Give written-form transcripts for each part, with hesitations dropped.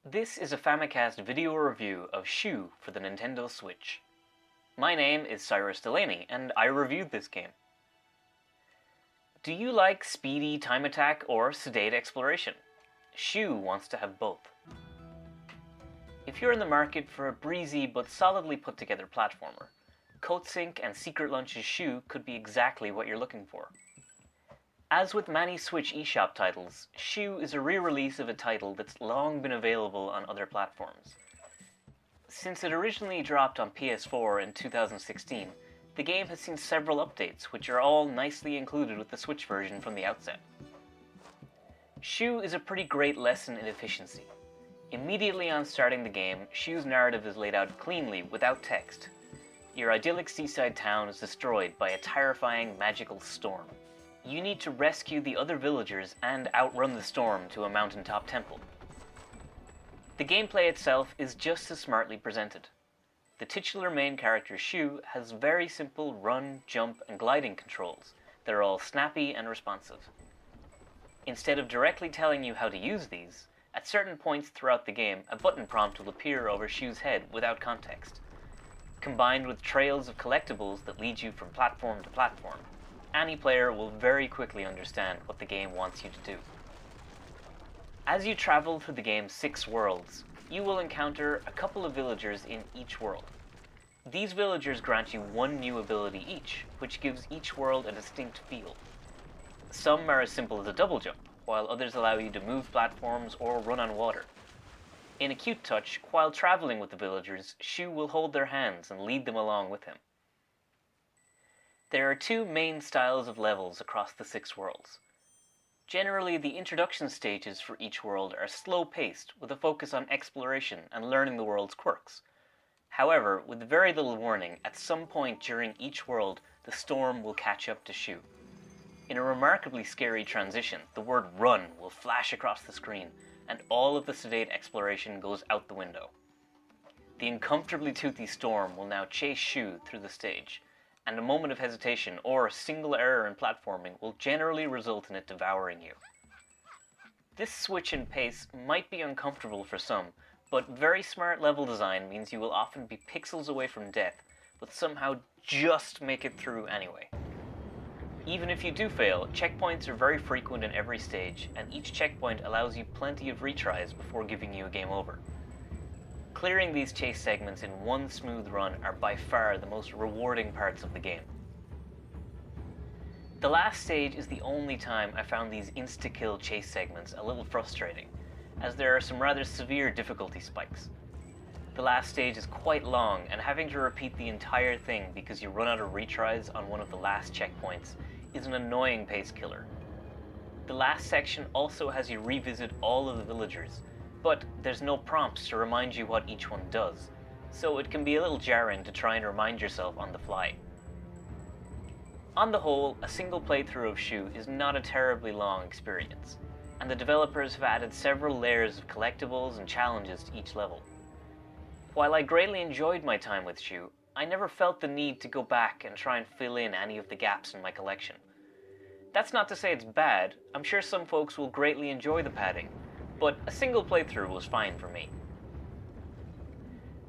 This is a Famicast video review of Shu for the Nintendo Switch. My name is Cyrus Delaney, and I reviewed this game. Do you like speedy time attack or sedate exploration? Shu wants to have both. If you're in the market for a breezy but solidly put together platformer, Coatsink and Secret Lunch's Shu could be exactly what you're looking for. As with many Switch eShop titles, Shu is a re-release of a title that's long been available on other platforms. Since it originally dropped on PS4 in 2016, the game has seen several updates, which are all nicely included with the Switch version from the outset. Shu is a pretty great lesson in efficiency. Immediately on starting the game, Shu's narrative is laid out cleanly without text. Your idyllic seaside town is destroyed by a terrifying magical storm. You need to rescue the other villagers and outrun the storm to a mountaintop temple. The gameplay itself is just as smartly presented. The titular main character Shu has very simple run, jump, and gliding controls that are all snappy and responsive. Instead of directly telling you how to use these, at certain points throughout the game, a button prompt will appear over Shu's head without context. Combined with trails of collectibles that lead you from platform to platform, any player will very quickly understand what the game wants you to do. As you travel through the game's 6 worlds, you will encounter a couple of villagers in each world. These villagers grant you one new ability each, which gives each world a distinct feel. Some are as simple as a double jump, while others allow you to move platforms or run on water. In a cute touch, while traveling with the villagers, Shu will hold their hands and lead them along with him. There are 2 main styles of levels across the 6 worlds. Generally, the introduction stages for each world are slow-paced, with a focus on exploration and learning the world's quirks. However, with very little warning, at some point during each world, the storm will catch up to Shu. In a remarkably scary transition, the word "run" will flash across the screen, and all of the sedate exploration goes out the window. The uncomfortably toothy storm will now chase Shu through the stage, and a moment of hesitation or a single error in platforming will generally result in it devouring you. This switch in pace might be uncomfortable for some, but very smart level design means you will often be pixels away from death, but somehow just make it through anyway. Even if you do fail, checkpoints are very frequent in every stage, and each checkpoint allows you plenty of retries before giving you a game over. Clearing these chase segments in one smooth run are by far the most rewarding parts of the game. The last stage is the only time I found these insta-kill chase segments a little frustrating, as there are some rather severe difficulty spikes. The last stage is quite long, and having to repeat the entire thing because you run out of retries on one of the last checkpoints is an annoying pace killer. The last section also has you revisit all of the villagers, but there's no prompts to remind you what each one does, so it can be a little jarring to try and remind yourself on the fly. On the whole, a single playthrough of Shu is not a terribly long experience, and the developers have added several layers of collectibles and challenges to each level. While I greatly enjoyed my time with Shu, I never felt the need to go back and try and fill in any of the gaps in my collection. That's not to say it's bad. I'm sure some folks will greatly enjoy the padding, but a single playthrough was fine for me.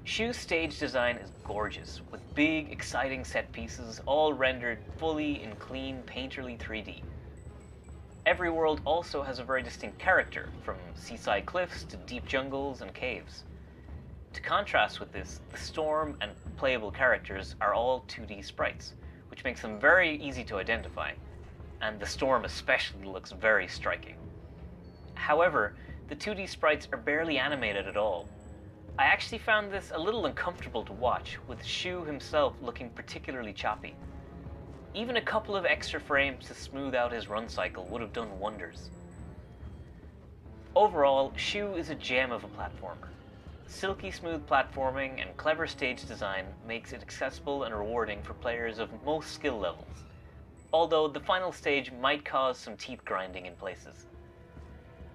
Shu's stage design is gorgeous, with big, exciting set pieces all rendered fully in clean, painterly 3D. Every world also has a very distinct character, from seaside cliffs to deep jungles and caves. To contrast with this, the storm and playable characters are all 2D sprites, which makes them very easy to identify, and the storm especially looks very striking. However, the 2D sprites are barely animated at all. I actually found this a little uncomfortable to watch, with Shu himself looking particularly choppy. Even a couple of extra frames to smooth out his run cycle would have done wonders. Overall, Shu is a gem of a platformer. Silky smooth platforming and clever stage design makes it accessible and rewarding for players of most skill levels, although the final stage might cause some teeth grinding in places.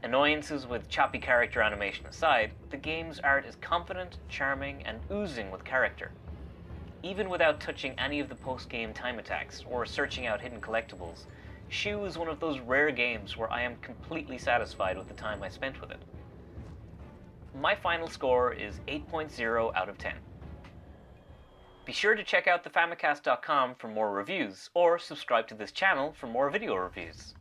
Annoyances with choppy character animation aside, the game's art is confident, charming, and oozing with character. Even without touching any of the post-game time attacks or searching out hidden collectibles, Shu is one of those rare games where I am completely satisfied with the time I spent with it. my final score is 8.0 out of 10. Be sure to check out thefamicast.com for more reviews, or subscribe to this channel for more video reviews.